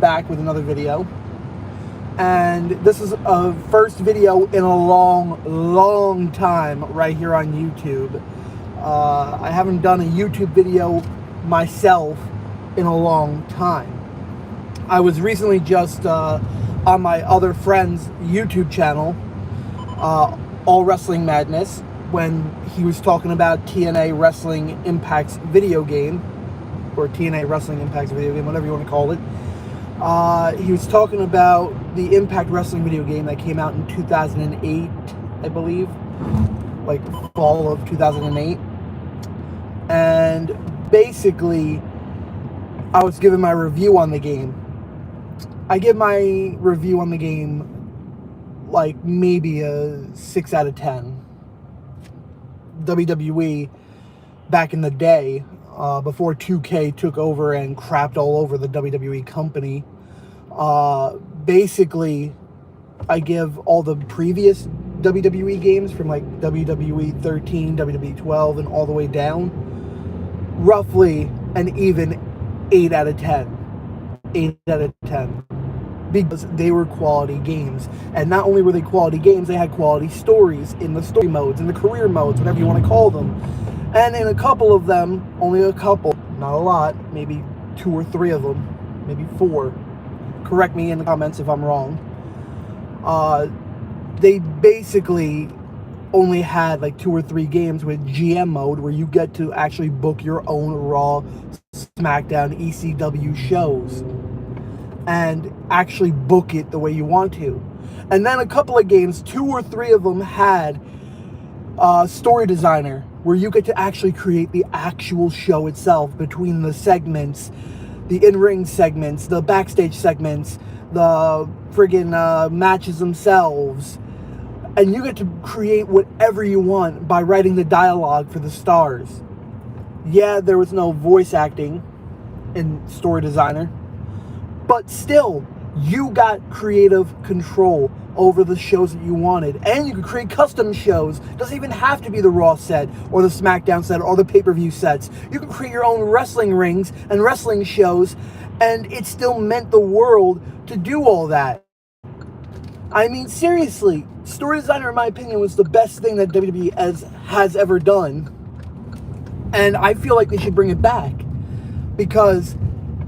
back with another video, and this is a first video in a long time right here on YouTube. I haven't done a YouTube video myself in a long time. I was recently just on my other friend's YouTube channel, All Wrestling Madness, when he was talking about TNA Wrestling Impact's video game, or TNA Wrestling Impact's video game, whatever you want to call it. He was talking about the Impact Wrestling video game that came out in 2008, I believe, like fall of 2008. And basically, I was giving my review on the game. I give my review on the game like maybe a 6 out of 10. WWE, back in the day, before 2K took over and crapped all over the WWE company, basically, I give all the previous WWE games from like WWE 13, WWE 12, and all the way down, roughly an even 8 out of 10. 8 out of 10. Because they were quality games. And not only were they quality games, they had quality stories in the story modes, in the career modes, whatever you want to call them. And in a couple of them, only a couple, not a lot, maybe 2 or 3 of them, maybe 4. Correct me in the comments if I'm wrong. They basically only had like 2 or 3 games with GM mode where you get to actually book your own Raw, SmackDown, ECW shows and actually book it the way you want to. And then a couple of games, 2 or 3 of them had story designer, where you get to actually create the actual show itself between the segments, the in-ring segments, the backstage segments, the friggin' matches themselves. And you get to create whatever you want by writing the dialogue for the stars. Yeah, there was no voice acting in story designer, but still, you got creative control over the shows that you wanted. And you could create custom shows. It doesn't even have to be the Raw set or the SmackDown set or the pay-per-view sets. You can create your own wrestling rings and wrestling shows, and it still meant the world to do all that. I mean, seriously, story designer, in my opinion, was the best thing that WWE has ever done. And I feel like they should bring it back, because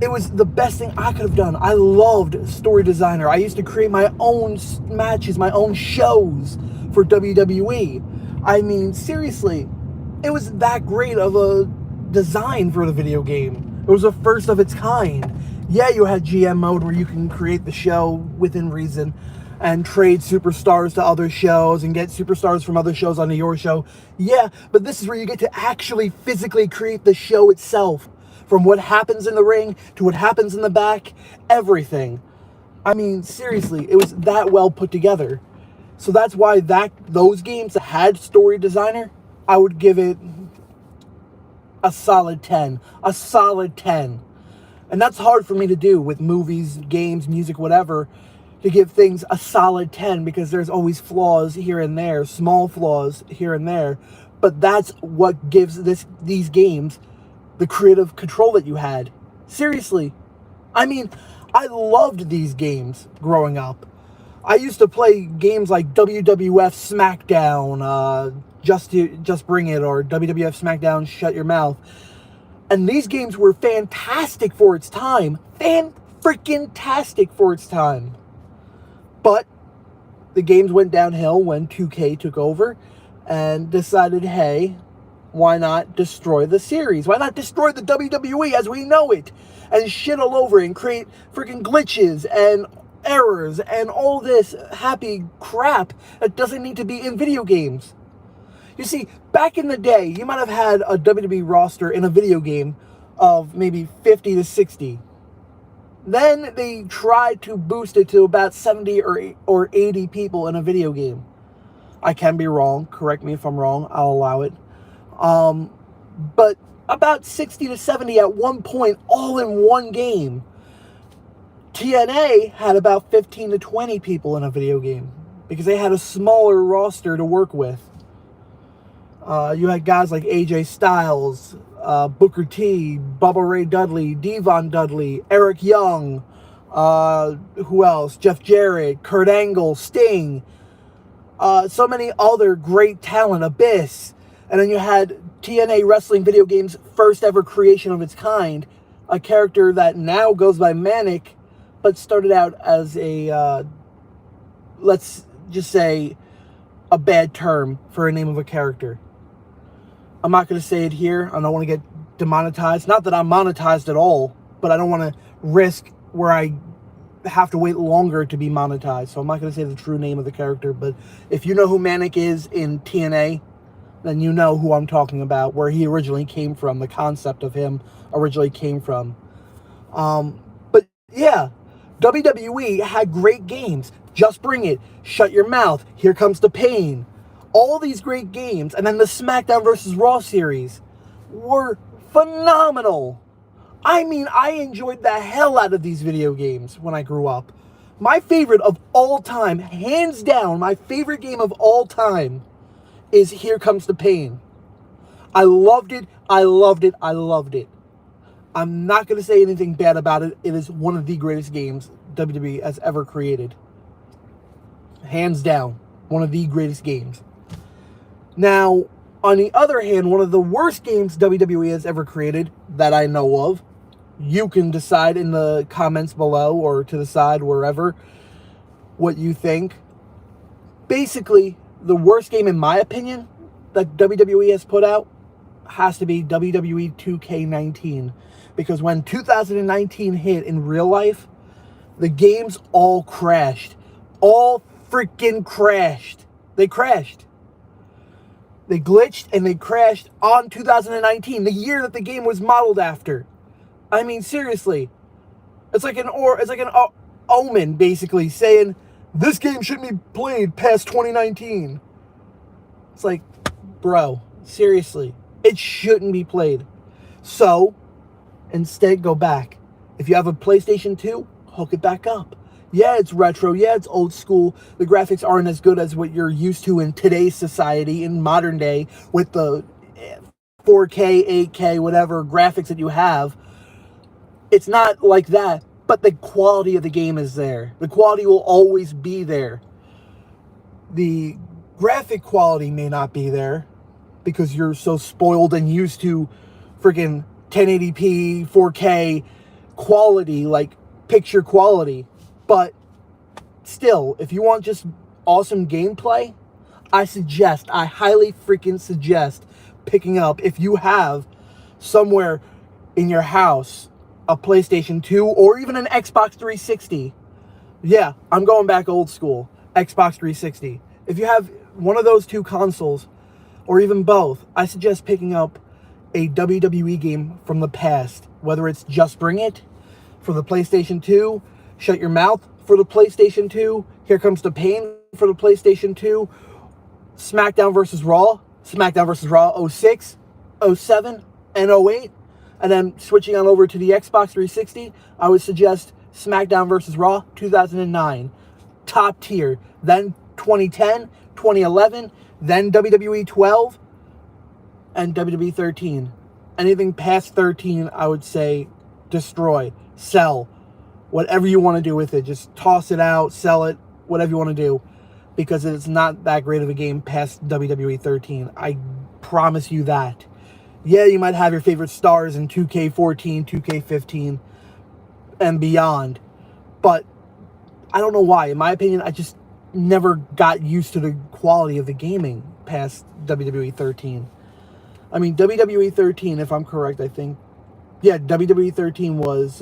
it was the best thing I could have done. I loved story designer. I used to create my own matches, my own shows for WWE. I mean, seriously, it was that great of a design for the video game. It was the first of its kind. Yeah, you had GM mode where you can create the show within reason and trade superstars to other shows and get superstars from other shows onto your show. Yeah, but this is where you get to actually physically create the show itself. From what happens in the ring to what happens in the back, everything. I mean, seriously, it was that well put together. So that's why those games that had story designer, I would give it a solid 10. A solid 10. And that's hard for me to do with movies, games, music, whatever, to give things a solid 10, because there's always flaws here and there, small flaws here and there. But that's what gives these games the creative control that you had. Seriously. I mean, I loved these games growing up. I used to play games like WWF SmackDown, Just Bring It, or WWF SmackDown Shut Your Mouth. And these games were fantastic for its time. Fan-freaking-tastic for its time. But the games went downhill when 2K took over and decided, hey, why not destroy the series? Why not destroy the WWE as we know it? And shit all over it and create freaking glitches and errors and all this happy crap that doesn't need to be in video games. You see, back in the day, you might have had a WWE roster in a video game of maybe 50 to 60. Then they tried to boost it to about 70 or 80 people in a video game. I can be wrong. Correct me if I'm wrong. I'll allow it. But about 60 to 70 at one point, all in one game. TNA had about 15 to 20 people in a video game because they had a smaller roster to work with. You had guys like AJ Styles, Booker T, Bubba Ray Dudley, Devon Dudley, Eric Young, Who else? Jeff Jarrett, Kurt Angle, Sting, so many other great talent, Abyss. And then you had TNA Wrestling Video Games' first ever creation of its kind, a character that now goes by Manic, but started out as a, let's just say, a bad term for a name of a character. I'm not going to say it here. I don't want to get demonetized. Not that I'm monetized at all, but I don't want to risk where I have to wait longer to be monetized. So I'm not going to say the true name of the character, but if you know who Manic is in TNA, then you know who I'm talking about, where he originally came from, the concept of him originally came from. But yeah, WWE had great games. Just Bring It, Shut Your Mouth, Here Comes the Pain. All these great games, and then the SmackDown vs. Raw series were phenomenal. I mean, I enjoyed the hell out of these video games when I grew up. My favorite of all time, hands down, my favorite game of all time is Here Comes the Pain. I loved it, I loved it, I loved it. I'm not going to say anything bad about it. It is one of the greatest games WWE has ever created. Hands down, one of the greatest games. Now, on the other hand, one of the worst games WWE has ever created that I know of, you can decide in the comments below or to the side, wherever, what you think. Basically, the worst game, in my opinion, that WWE has put out has to be WWE 2K19. Because when 2019 hit in real life, the games all crashed. All freaking crashed. They crashed. They glitched and they crashed on 2019, the year that the game was modeled after. I mean, seriously. It's like an omen, basically, saying, this game shouldn't be played past 2019. It's like, bro, seriously. It shouldn't be played. So, instead, go back. If you have a PlayStation 2, hook it back up. Yeah, it's retro. Yeah, it's old school. The graphics aren't as good as what you're used to in today's society, in modern day, with the 4K, 8K, whatever graphics that you have. It's not like that, but the quality of the game is there. The quality will always be there. The graphic quality may not be there because you're so spoiled and used to freaking 1080p, 4K quality, like picture quality. But still, if you want just awesome gameplay, I highly freaking suggest picking up, if you have somewhere in your house a PlayStation 2 or even an Xbox 360. Yeah, I'm going back old school. Xbox 360. If you have one of those two consoles, or even both, I suggest picking up a WWE game from the past. Whether it's Just Bring It for the PlayStation 2, Shut Your Mouth for the PlayStation 2, Here Comes the Pain for the PlayStation 2, SmackDown vs. Raw, SmackDown vs. Raw 06, 07, and 08. And then switching on over to the Xbox 360, I would suggest SmackDown vs. Raw 2009. Top tier. Then 2010, 2011, then WWE 12, and WWE 13. Anything past 13, I would say destroy, sell, whatever you want to do with it. Just toss it out, sell it, whatever you want to do. Because it's not that great of a game past WWE 13. I promise you that. Yeah, you might have your favorite stars in 2K14, 2K15, and beyond. But I don't know why. In my opinion, I just never got used to the quality of the gaming past WWE 13. I mean, WWE 13, if I'm correct, I think. Yeah, WWE 13 was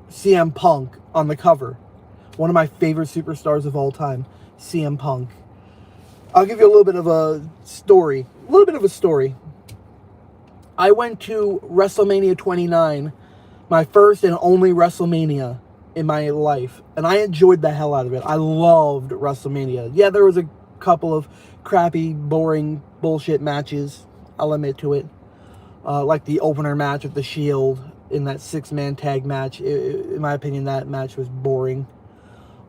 CM Punk on the cover. One of my favorite superstars of all time, CM Punk. I'll give you a little bit of a story. I went to WrestleMania 29, my first and only WrestleMania in my life, and I enjoyed the hell out of it. I loved WrestleMania. Yeah, there was a couple of crappy, boring, bullshit matches, I'll admit to it. Like the opener match with The Shield in that 6-man tag match. In my opinion, that match was boring.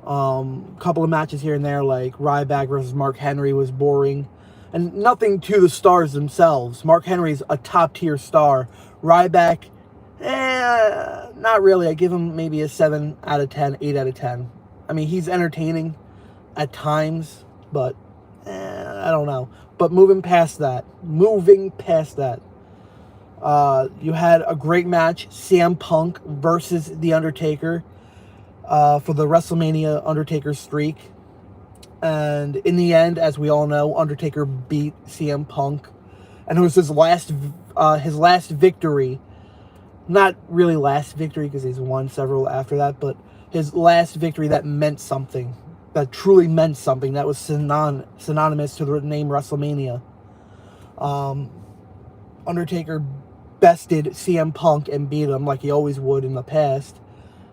Couple of matches here and there, like Ryback versus Mark Henry, was boring. And nothing to the stars themselves. Mark Henry's a top-tier star. Ryback, not really. I give him maybe a 7 out of 10, 8 out of 10. I mean, he's entertaining at times, but I don't know. But moving past that, you had a great match, CM Punk versus The Undertaker, for the WrestleMania Undertaker streak. And in the end, as we all know, Undertaker beat CM Punk. And it was his last victory. Not really last victory, because he's won several after that, but his last victory that meant something. That truly meant something. That was synonymous to the name WrestleMania. Undertaker bested CM Punk and beat him like he always would in the past.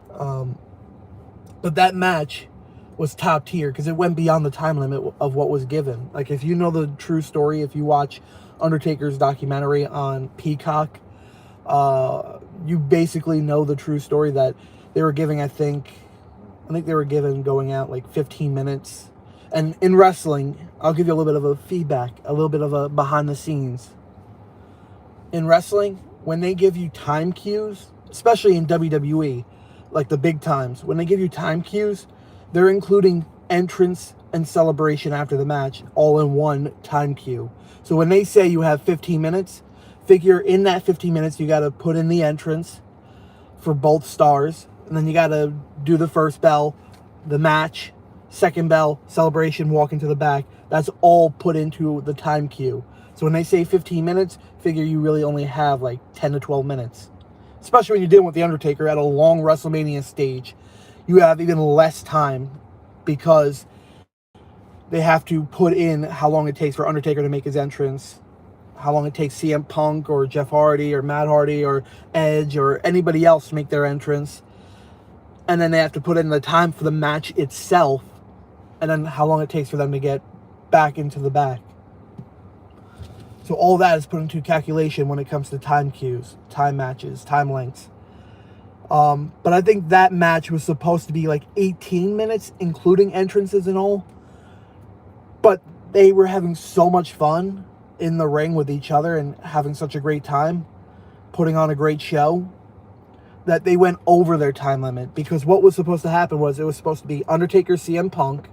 But that match was top tier because it went beyond the time limit of what was given. Like, if you know the true story, if you watch Undertaker's documentary on Peacock, you basically know the true story that they were giving, I think they were given going out like 15 minutes. And in wrestling, I'll give you a little bit of a feedback, a little bit of a behind the scenes. In wrestling, when they give you time cues, especially in WWE, like the big times, when they give you time cues, they're including entrance and celebration after the match all in one time cue. So when they say you have 15 minutes, figure in that 15 minutes you got to put in the entrance for both stars, and then you got to do the first bell, the match, second bell, celebration, walk into the back. That's all put into the time cue. So when they say 15 minutes, figure you really only have like 10 to 12 minutes. Especially when you're dealing with The Undertaker at a long WrestleMania stage. You have even less time because they have to put in how long it takes for Undertaker to make his entrance, how long it takes CM Punk or Jeff Hardy or Matt Hardy or Edge or anybody else to make their entrance. And then they have to put in the time for the match itself, and then how long it takes for them to get back into the back. So all that is put into calculation when it comes to time cues, time matches, time lengths. But I think that match was supposed to be like 18 minutes, including entrances and all. But they were having so much fun in the ring with each other and having such a great time, putting on a great show, that they went over their time limit. Because what was supposed to happen was it was supposed to be Undertaker, CM Punk,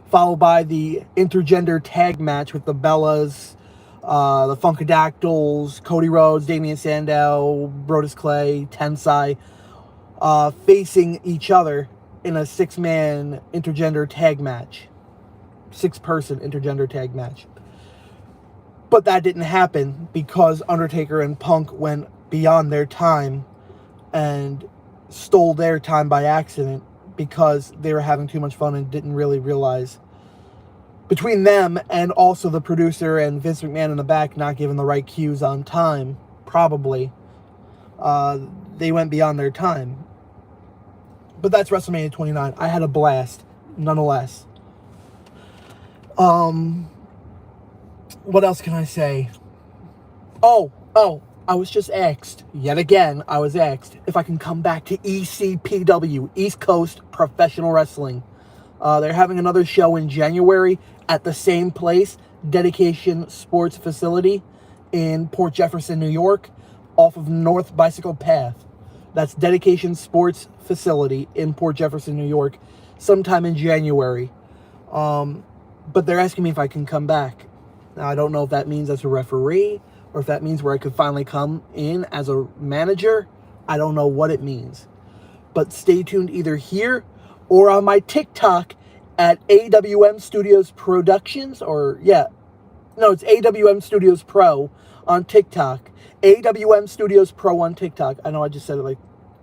followed by the intergender tag match with the Bellas, the Funkadactyls, Cody Rhodes, Damian Sandow, Brodus Clay, Tensai, facing each other in a 6-man intergender tag match. 6-person intergender tag match. But that didn't happen because Undertaker and Punk went beyond their time and stole their time by accident because they were having too much fun and didn't really realize, between them and also the producer and Vince McMahon in the back not giving the right cues on time, probably, they went beyond their time. But that's WrestleMania 29. I had a blast, nonetheless. What else can I say? Oh, I was just asked, yet again, I was asked if I can come back to ECPW, East Coast Professional Wrestling. They're having another show in January at the same place, Dedication Sports Facility in Port Jefferson, New York, off of North Bicycle Path. That's Dedication Sports Facility in Port Jefferson, New York, sometime in January. But they're asking me if I can come back. Now, I don't know if that means as a referee or if that means where I could finally come in as a manager. I don't know what it means. But stay tuned either here or on my TikTok at AWM Studios Productions, it's AWM Studios Pro on TikTok. AWM Studios Pro on TikTok. I know I just said it like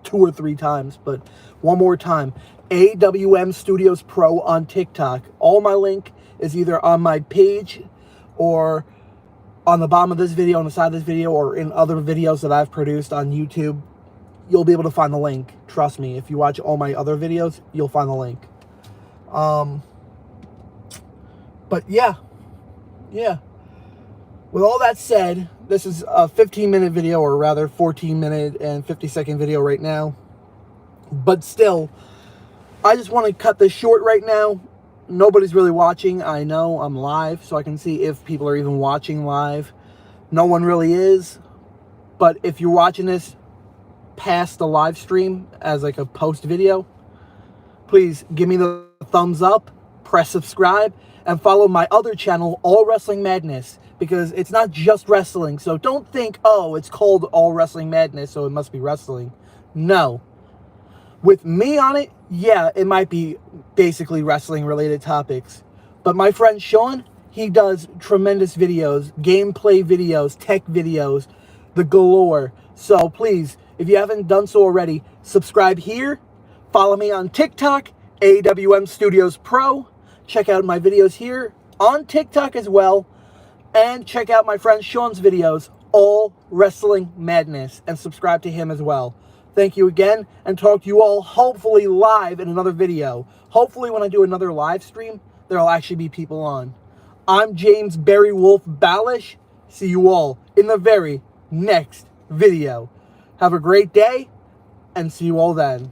2 or 3 times, but one more time. AWM Studios Pro on TikTok. All my link is either on my page or on the bottom of this video, on the side of this video, or in other videos that I've produced on YouTube. You'll be able to find the link. Trust me, if you watch all my other videos, you'll find the link. But yeah. With all that said, this is a 15-minute video, or rather 14-minute and 50-second video right now. But still, I just want to cut this short right now. Nobody's really watching. I know I'm live, so I can see if people are even watching live. No one really is. But if you're watching this, past the live stream as like a post video, please give me the thumbs up, press subscribe, and follow my other channel, All Wrestling Madness, because it's not just wrestling. So don't think, oh, it's called All Wrestling Madness, so it must be wrestling. No. With me on it, yeah, it might be basically wrestling related topics. But my friend Sean, he does tremendous videos, gameplay videos, tech videos, the galore. So please, if you haven't done so already, subscribe here. Follow me on TikTok, AWM Studios Pro. Check out my videos here on TikTok as well. And check out my friend Sean's videos, All Wrestling Madness, and subscribe to him as well. Thank you again, and talk to you all hopefully live in another video. Hopefully when I do another live stream, there'll actually be people on. I'm James Barry Wolf Ballish. See you all in the very next video. Have a great day, and see you all then.